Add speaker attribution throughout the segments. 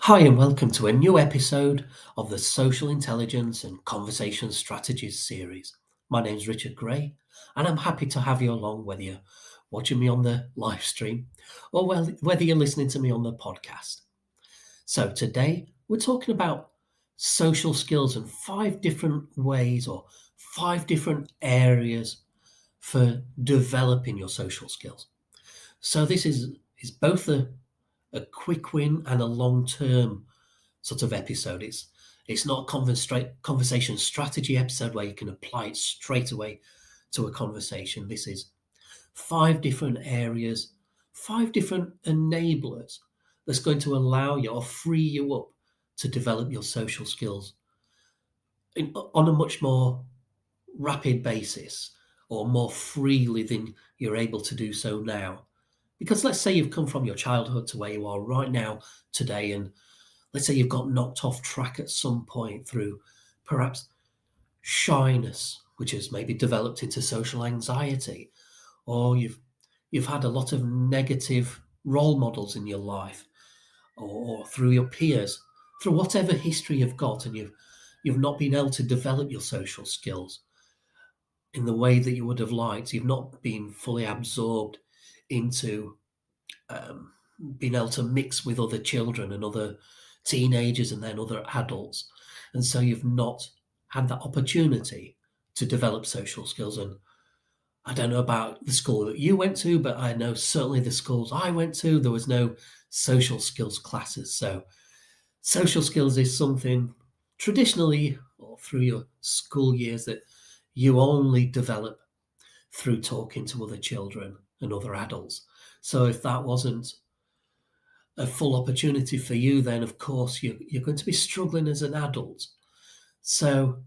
Speaker 1: Hi, and welcome to a new episode of the Social Intelligence and Conversation Strategies series. My name's Richard Gray, and I'm happy to have you along whether you're watching me on the live stream or whether you're listening to me on the podcast. So, today we're talking about social skills and 5 different ways or 5 different areas for developing your social skills. So, this is both a quick win and a long-term sort of episode. It's not a conversation strategy episode where you can apply it straight away to a conversation. This is 5 different areas, 5 different enablers that's going to allow you or free you up to develop your social skills on a much more rapid basis or more freely than you're able to do so now. Because let's say you've come from your childhood to where you are right now today, and let's say you've got knocked off track at some point through perhaps shyness, which has maybe developed into social anxiety, or you've had a lot of negative role models in your life, or through your peers, through whatever history you've got, and you've not been able to develop your social skills in the way that you would have liked. You've not been fully absorbed into um, being able to mix with other children and other teenagers and then other adults. And so you've not had that opportunity to develop social skills. And I don't know about the school that you went to, but I know certainly the schools I went to, there was no social skills classes. So social skills is something traditionally or through your school years that you only develop through talking to other children and other adults. So if that wasn't a full opportunity for you, then of course you're going to be struggling as an adult. So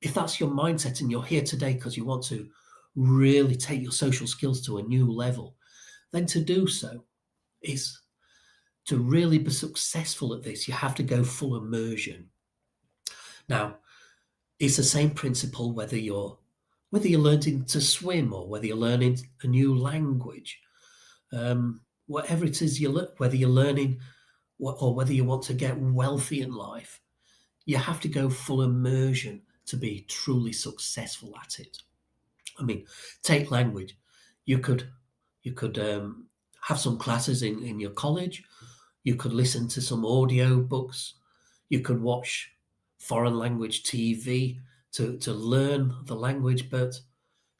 Speaker 1: if that's your mindset and you're here today because you want to really take your social skills to a new level, then to do so is to really be successful at this, you have to go full immersion. Now, it's the same principle whether you're learning to swim or whether you're learning a new language, whatever it is whether you're learning or whether you want to get wealthy in life, you have to go full immersion to be truly successful at it. I mean, take language. You could have some classes in your college. You could listen to some audio books. You could watch foreign language TV to learn the language, but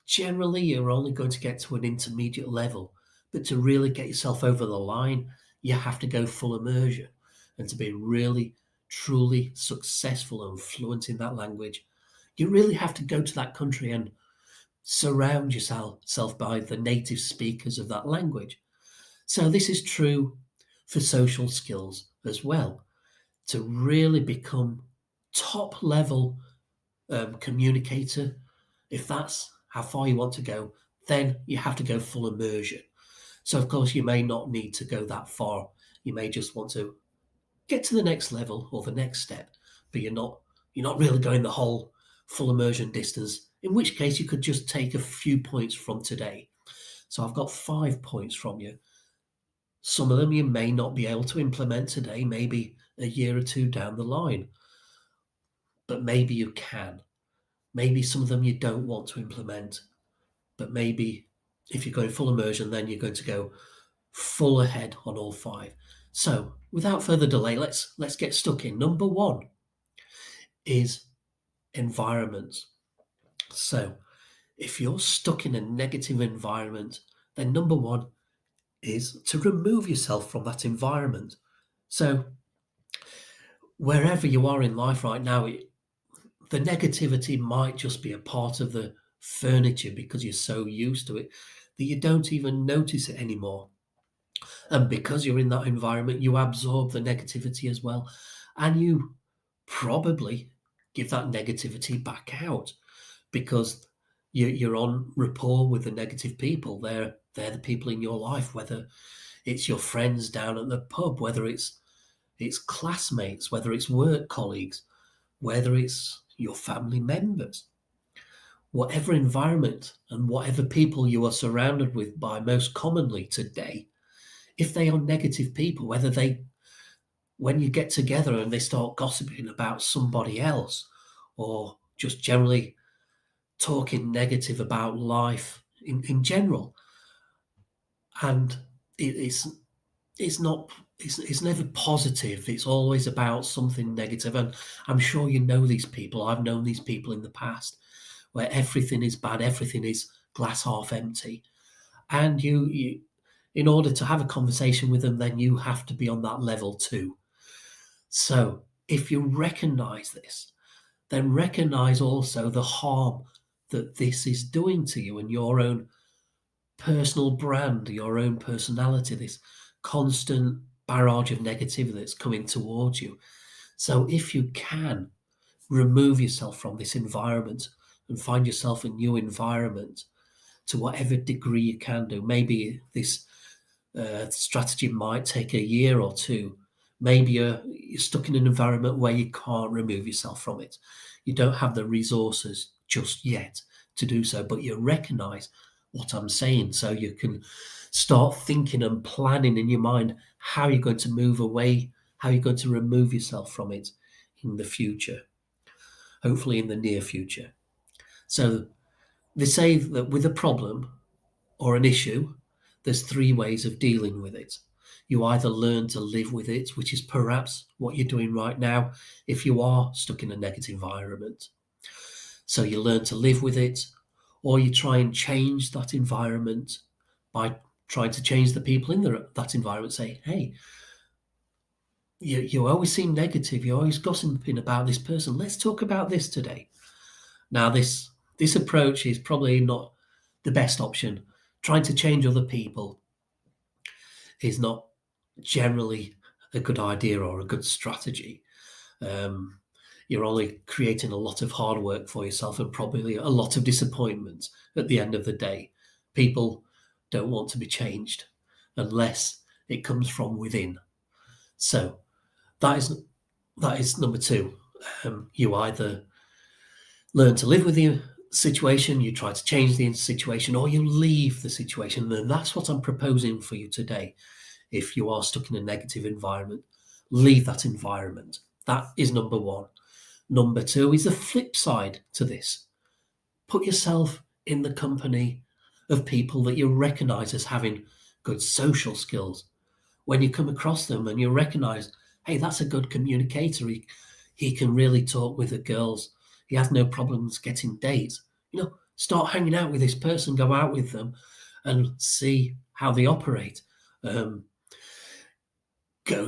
Speaker 1: generally you're only going to get to an intermediate level. But to really get yourself over the line, you have to go full immersion. And to be really, truly successful and fluent in that language, you really have to go to that country and surround yourself by the native speakers of that language. So this is true for social skills as well. To really become top level communicator, if that's how far you want to go, then you have to go full immersion. So of course you may not need to go that far. You may just want to get to the next level or the next step, but you're not really going the whole full immersion distance, in which case you could just take a few points from today. So I've got 5 points from you. Some of them you may not be able to implement today, maybe a year or two down the line, but maybe you can. Maybe some of them you don't want to implement, but maybe if you're going full immersion, then you're going to go full ahead on all 5. So without further delay, let's get stuck in. Number 1 is environments. So if you're stuck in a negative environment, then number 1 is to remove yourself from that environment. So wherever you are in life right now, the negativity might just be a part of the furniture because you're so used to it that you don't even notice it anymore. And because you're in that environment, you absorb the negativity as well. And you probably give that negativity back out because you're on rapport with the negative people. They're the people in your life, whether it's your friends down at the pub, whether it's classmates, whether it's work colleagues, whether it's your family members. Whatever environment and whatever people you are surrounded with by most commonly today, if they are negative people, whether when you get together and they start gossiping about somebody else or just generally talking negative about life in general, and it's not it's never positive. It's always about something negative. And I'm sure you know these people. I've known these people in the past where everything is bad, everything is glass half empty. And you in order to have a conversation with them, then you have to be on that level too. So if you recognize this, then recognize also the harm that this is doing to you and your own personal brand, your own personality, this constant barrage of negativity that's coming towards you. So if you can remove yourself from this environment and find yourself a new environment to whatever degree you can do, maybe this strategy might take a year or two. Maybe you're stuck in an environment where you can't remove yourself from it. You don't have the resources just yet to do so, but you recognize what I'm saying. So you can start thinking and planning in your mind how you're going to move away, how you're going to remove yourself from it in the future, hopefully in the near future. So they say that with a problem or an issue, there's three ways of dealing with it. You either learn to live with it, which is perhaps what you're doing right now if you are stuck in a negative environment. So you learn to live with it, or you try and change that environment by trying to change the people in that environment. Say, hey, you always seem negative. You're always gossiping about this person. Let's talk about this today. Now, this approach is probably not the best option. Trying to change other people is not generally a good idea or a good strategy. Um, you're only creating a lot of hard work for yourself and probably a lot of disappointment at the end of the day. People don't want to be changed unless it comes from within. So that is number two. You either learn to live with the situation, you try to change the situation, or you leave the situation. And that's what I'm proposing for you today. If you are stuck in a negative environment, leave that environment. That is number one. Number two is the flip side to this. Put yourself in the company of people that you recognize as having good social skills. When you come across them and you recognize, hey, that's a good communicator. He can really talk with the girls. He has no problems getting dates. Start hanging out with this person, go out with them and see how they operate. Go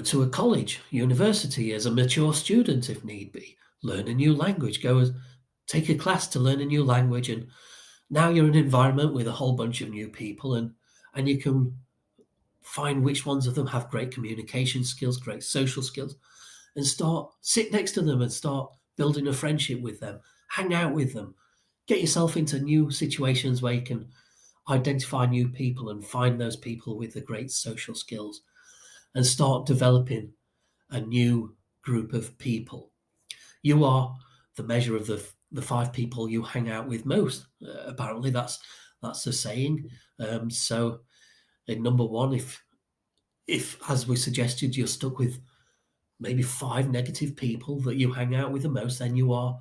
Speaker 1: to a college, university as a mature student if need be. Learn a new language. Take a class to learn a new language, and now you're in an environment with a whole bunch of new people, and you can find which ones of them have great communication skills, great social skills, and sit next to them and start building a friendship with them. Hang out with them. Get yourself into new situations where you can identify new people and find those people with the great social skills and start developing a new group of people. You are the measure of the five people you hang out with most. Apparently, that's the saying. So, in number one, if as we suggested, you're stuck with maybe five negative people that you hang out with the most, then you are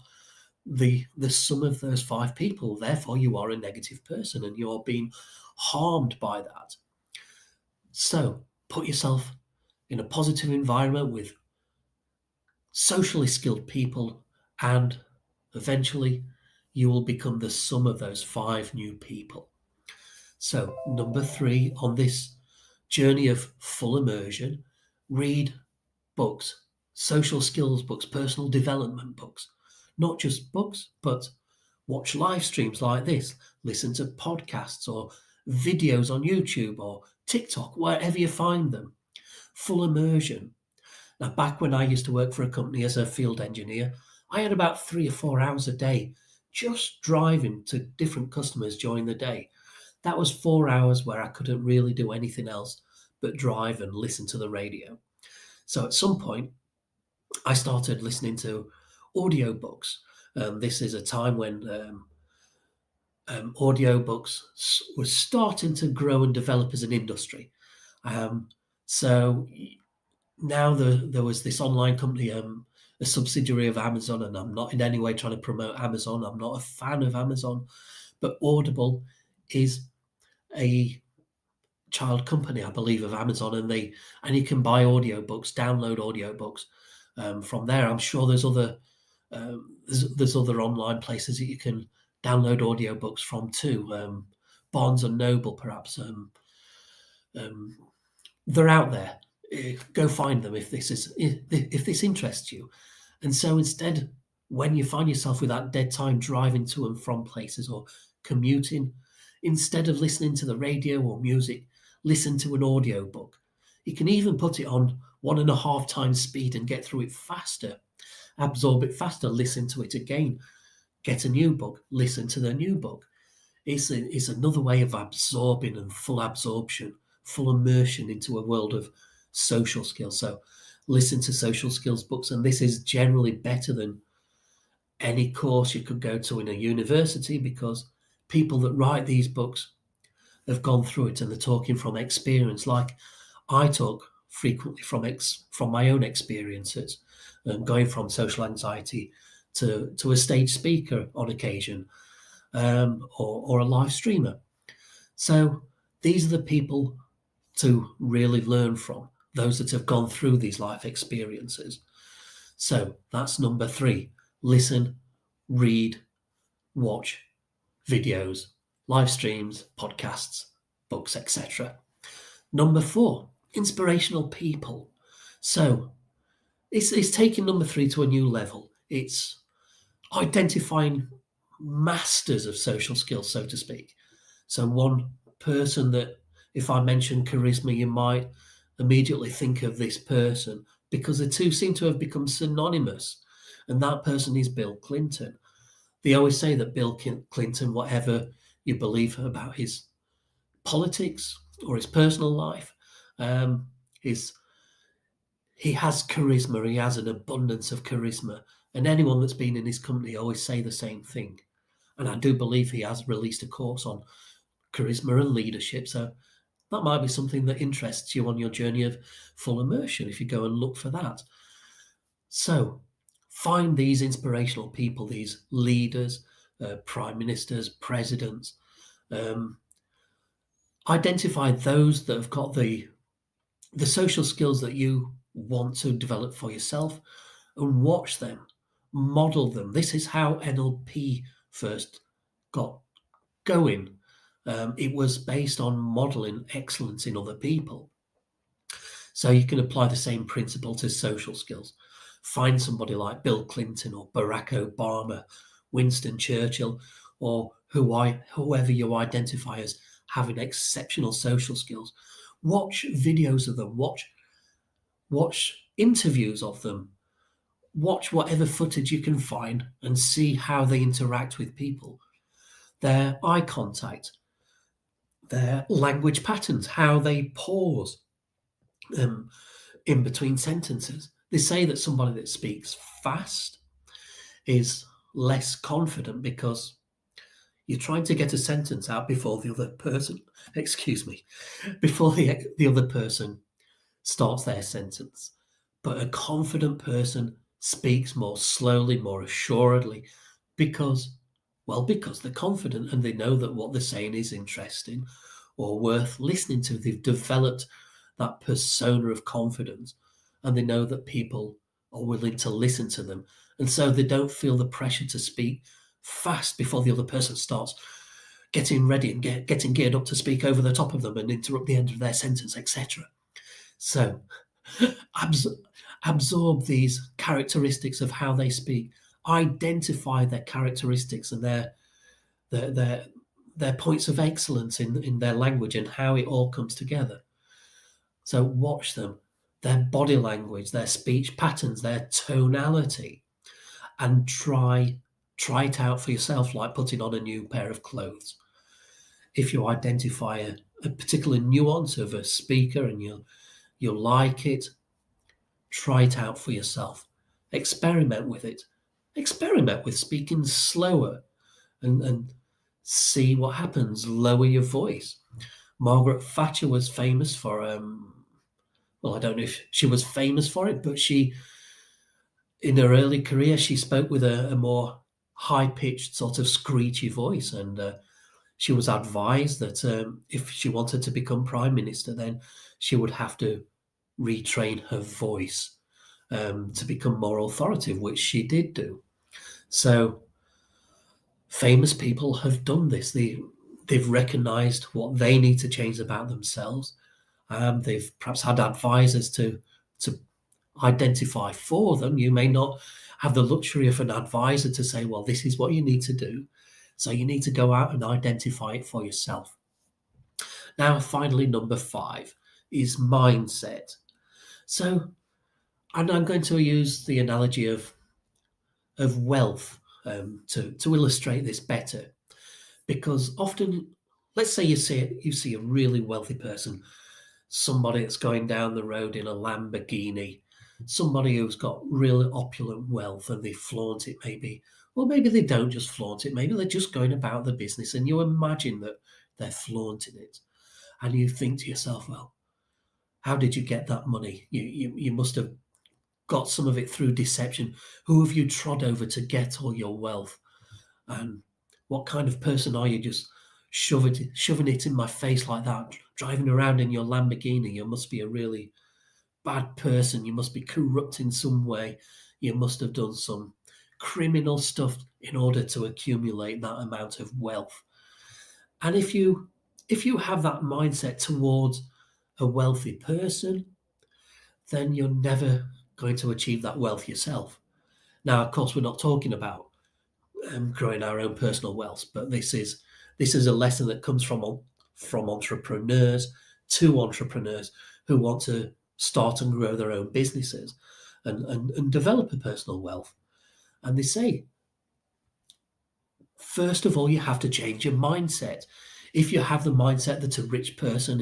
Speaker 1: the sum of those five people. Therefore, you are a negative person, and you are being harmed by that. So, put yourself in a positive environment with socially skilled people, and eventually you will become the sum of those five new people. So, number three on this journey of full immersion, read books, social skills books, personal development books. Not just books, but watch live streams like this, listen to podcasts or videos on YouTube or TikTok, wherever you find them. Full immersion. Now, back when I used to work for a company as a field engineer, I had about 3 or 4 hours a day just driving to different customers during the day. That was 4 hours where I couldn't really do anything else but drive and listen to the radio. So at some point, I started listening to audiobooks. This is a time when audiobooks were starting to grow and develop as an industry. So now there was this online company, a subsidiary of Amazon, and I'm not in any way trying to promote Amazon. I'm not a fan of Amazon, but Audible is a child company, I believe, of Amazon, and you can buy audiobooks, download audiobooks from there. I'm sure there's other online places that you can download audiobooks from too. Barnes and Noble, perhaps. Um, they're out there. Go find them if this interests you. And so instead, when you find yourself with that dead time driving to and from places or commuting, instead of listening to the radio or music, listen to an audio book. You can even put it on 1.5 times speed and get through it faster, absorb it faster, listen to it again, get a new book, listen to the new book. It's another way of absorbing and full absorption, full immersion into a world of social skills. So listen to social skills books, and this is generally better than any course you could go to in a university, because people that write these books have gone through it and they're talking from experience. Like I talk frequently from my own experiences, going from social anxiety to a stage speaker on occasion, or a live streamer. So these are the people to really learn from, those that have gone through these life experiences. So that's number 3. Listen, read, watch videos, live streams, podcasts, books, etc. Number 4, inspirational people. So it's taking number 3 to a new level. It's identifying masters of social skills, so to speak. So one person that, if I mention charisma, you might immediately think of this person, because the two seem to have become synonymous. And that person is Bill Clinton. They always say that Bill Clinton, whatever you believe about his politics or his personal life, is he has charisma. He has an abundance of charisma. And anyone that's been in his company always say the same thing. And I do believe he has released a course on charisma and leadership. So that might be something that interests you on your journey of full immersion if you go and look for that. So find these inspirational people, these leaders, prime ministers, presidents. Identify those that have got the social skills that you want to develop for yourself, and watch them, model them. This is how NLP first got going. It was based on modeling excellence in other people. So you can apply the same principle to social skills. Find somebody like Bill Clinton or Barack Obama, Winston Churchill, or whoever you identify as having exceptional social skills. Watch videos of them. Watch interviews of them. Watch whatever footage you can find and see how they interact with people. Their eye contact, their language patterns, how they pause in between sentences. They say that somebody that speaks fast is less confident because you're trying to get a sentence out before the other person, before the other person starts their sentence. But a confident person speaks more slowly, more assuredly, because they're confident and they know that what they're saying is interesting or worth listening to. They've developed that persona of confidence, and they know that people are willing to listen to them. And so they don't feel the pressure to speak fast before the other person starts getting ready and getting geared up to speak over the top of them and interrupt the end of their sentence, etc. So absorb these characteristics of how they speak, identify their characteristics and their points of excellence in their language and how it all comes together. So watch them, their body language, their speech patterns, their tonality, and try it out for yourself, like putting on a new pair of clothes. If you identify a particular nuance of a speaker and you like it, try it out for yourself. Experiment with it. Experiment with speaking slower and see what happens. Lower your voice. Margaret Thatcher was famous for well, I don't know if she was famous for it, but she, in her early career, she spoke with a more high pitched, sort of screechy voice. And she was advised that if she wanted to become prime minister, then she would have to retrain her voice to become more authoritative, which she did do. So famous people have done this. They've recognised what they need to change about themselves. They've perhaps had advisors to identify for them. You may not have the luxury of an advisor to say, well, this is what you need to do. So you need to go out and identify it for yourself. Now, finally, number 5 is mindset. So, and I'm going to use the analogy of wealth to illustrate this better, because often, let's say you see a really wealthy person, somebody that's going down the road in a Lamborghini, somebody who's got really opulent wealth and they flaunt it maybe. Well, maybe they don't just flaunt it, maybe they're just going about the business and you imagine that they're flaunting it. And you think to yourself, well, how did you get that money? You must have got some of it through deception. Who have you trod over to get all your wealth? And what kind of person are you, just shoving it in my face like that, driving around in your Lamborghini? You must be a really bad person. You must be corrupt in some way. You must have done some criminal stuff in order to accumulate that amount of wealth. And if you have that mindset towards a wealthy person, then you're never going to achieve that wealth yourself. Now, of course, we're not talking about growing our own personal wealth, but this is a lesson that comes from entrepreneurs to entrepreneurs who want to start and grow their own businesses and develop a personal wealth. And they say, first of all, you have to change your mindset. If you have the mindset that a rich person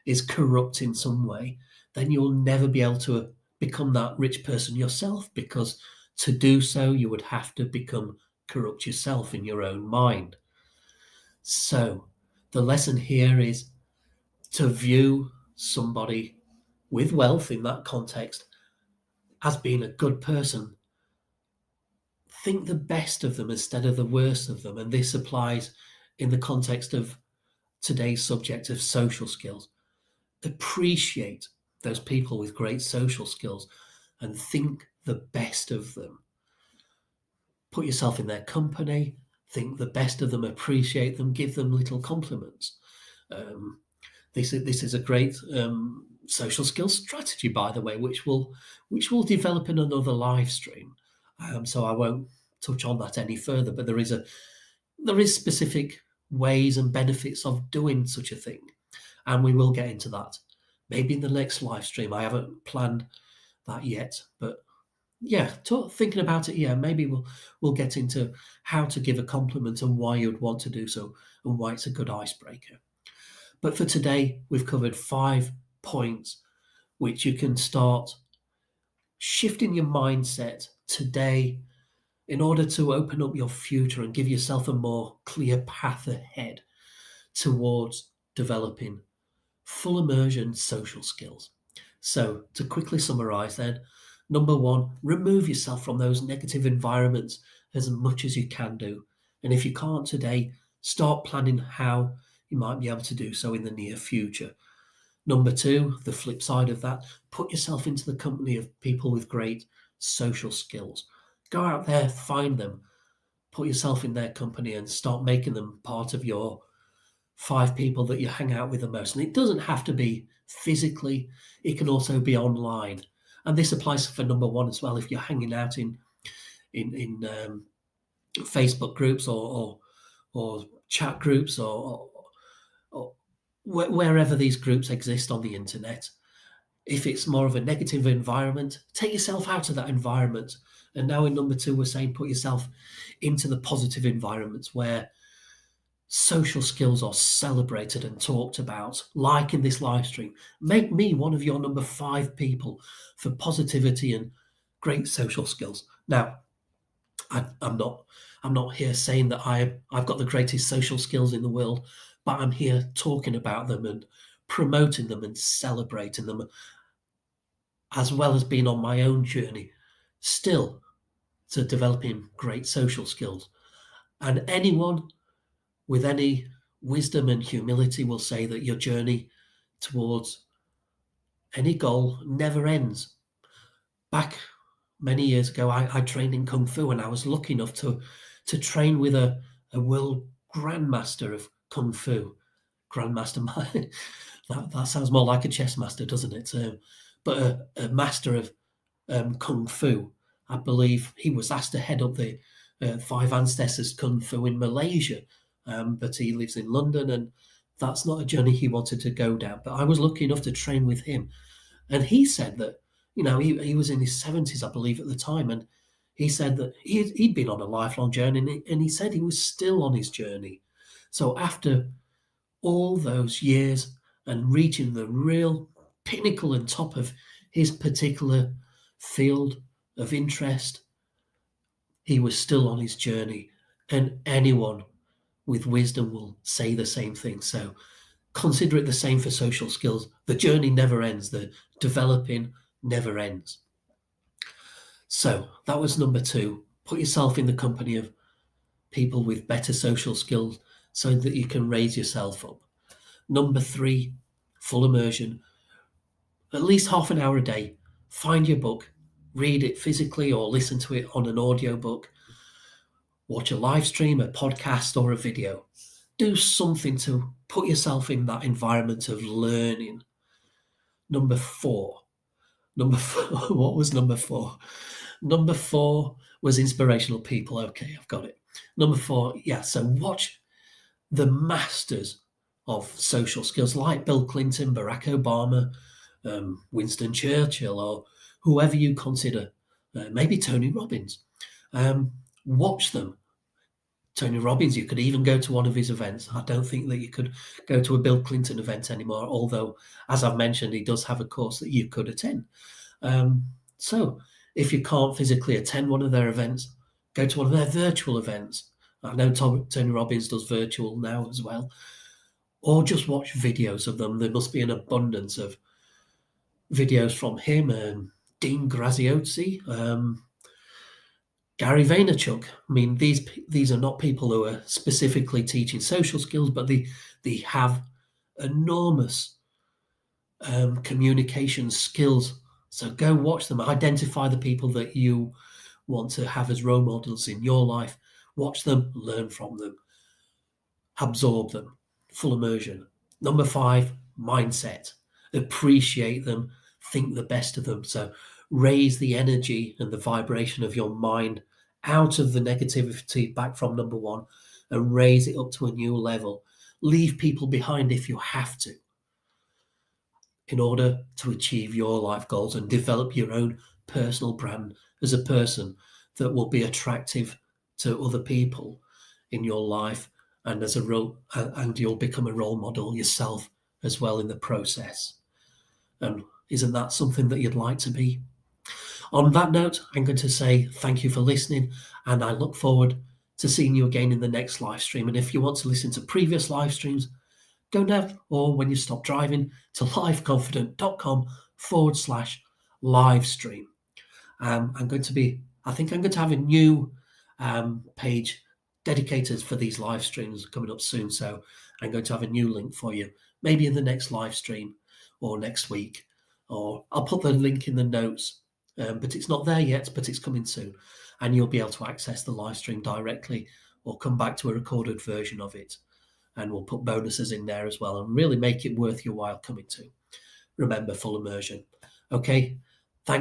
Speaker 1: is corrupt in some way, then you'll never be able to become that rich person yourself, because to do so, you would have to become corrupt yourself in your own mind. So the lesson here is to view somebody with wealth in that context as being a good person. Think the best of them instead of the worst of them. And this applies in the context of today's subject of social skills. Appreciate those people with great social skills and think the best of them. Put yourself in their company, think the best of them, appreciate them, give them little compliments. Um, this is a great social skills strategy, by the way, which will develop in another live stream. So I won't touch on that any further. But there is specific ways and benefits of doing such a thing, and we will get into that maybe in the next live stream. I haven't planned that yet, but yeah, thinking about it, yeah, maybe we'll get into how to give a compliment and why you'd want to do so and why it's a good icebreaker. But for today, we've covered 5 points which you can start shifting your mindset today in order to open up your future and give yourself a more clear path ahead towards developing full immersion social skills. So, to quickly summarize then, number 1, remove yourself from those negative environments as much as you can do. And if you can't today, start planning how you might be able to do so in the near future. Number 2, the flip side of that, put yourself into the company of people with great social skills. Go out there, find them, put yourself in their company and start making them part of your 5 people that you hang out with the most. And it doesn't have to be physically, it can also be online. And this applies for number 1 as well. If you're hanging out in Facebook groups or chat groups or wherever these groups exist on the internet, if it's more of a negative environment, take yourself out of that environment. And now in number 2, we're saying put yourself into the positive environments where social skills are celebrated and talked about, like in this live stream. Make me one of your number 5 people for positivity and great social skills. Now, I'm not here saying that I've got the greatest social skills in the world, but I'm here talking about them and promoting them and celebrating them as well as being on my own journey, still to developing great social skills. And anyone with any wisdom and humility will say that your journey towards any goal never ends. Back many years ago, I trained in Kung Fu, and I was lucky enough to train with a world grandmaster of Kung Fu. Grandmaster, that sounds more like a chess master, doesn't it? But a master of Kung Fu. I believe he was asked to head up the Five Ancestors Kung Fu in Malaysia, but he lives in London, and that's not a journey he wanted to go down. But I was lucky enough to train with him, and he said that, he was in his 70s, I believe, at the time, and he said that he'd been on a lifelong journey, and he said he was still on his journey. So after all those years and reaching the real pinnacle and top of his particular field of interest, he was still on his journey. And anyone with wisdom will say the same thing. So consider it the same for social skills. The journey never ends, the developing never ends. So that was number 2. Put yourself in the company of people with better social skills so that you can raise yourself up. Number 3, full immersion. At least half an hour a day. Find your book, read it physically or listen to it on an audiobook. Watch a live stream, a podcast, or a video. Do something to put yourself in that environment of learning. Number 4. What was number 4? Number 4 was inspirational people. Okay, I've got it. Number 4, yeah, so watch the masters of social skills like Bill Clinton, Barack Obama, Winston Churchill, or whoever you consider, maybe Tony Robbins. Watch them. Tony Robbins, you could even go to one of his events. I don't think that you could go to a Bill Clinton event anymore, although, as I've mentioned, he does have a course that you could attend. So if you can't physically attend one of their events, go to one of their virtual events. I know Tony Robbins does virtual now as well. Or just watch videos of them. There must be an abundance of videos from him and Dean Graziosi, Gary Vaynerchuk. I mean, these are not people who are specifically teaching social skills, but they have enormous communication skills. So go watch them. Identify the people that you want to have as role models in your life. Watch them, learn from them, absorb them. Full immersion. Number 5, mindset. Appreciate them, think the best of them. So raise the energy and the vibration of your mind out of the negativity back from number 1 and raise it up to a new level. Leave people behind if you have to, in order to achieve your life goals and develop your own personal brand as a person that will be attractive to other people in your life, and and you'll become a role model yourself as well in the process. And isn't that something that you'd like to be? On that note, I'm going to say thank you for listening, and I look forward to seeing you again in the next live stream. And if you want to listen to previous live streams, go now, or when you stop driving, to liveconfident.com/live stream. I think I'm going to have a new page dedicated for these live streams coming up soon. So I'm going to have a new link for you, maybe in the next live stream or next week, or I'll put the link in the notes, but it's not there yet, but it's coming soon. And you'll be able to access the live stream directly or come back to a recorded version of it. And we'll put bonuses in there as well and really make it worth your while coming to. Remember, full immersion. Okay,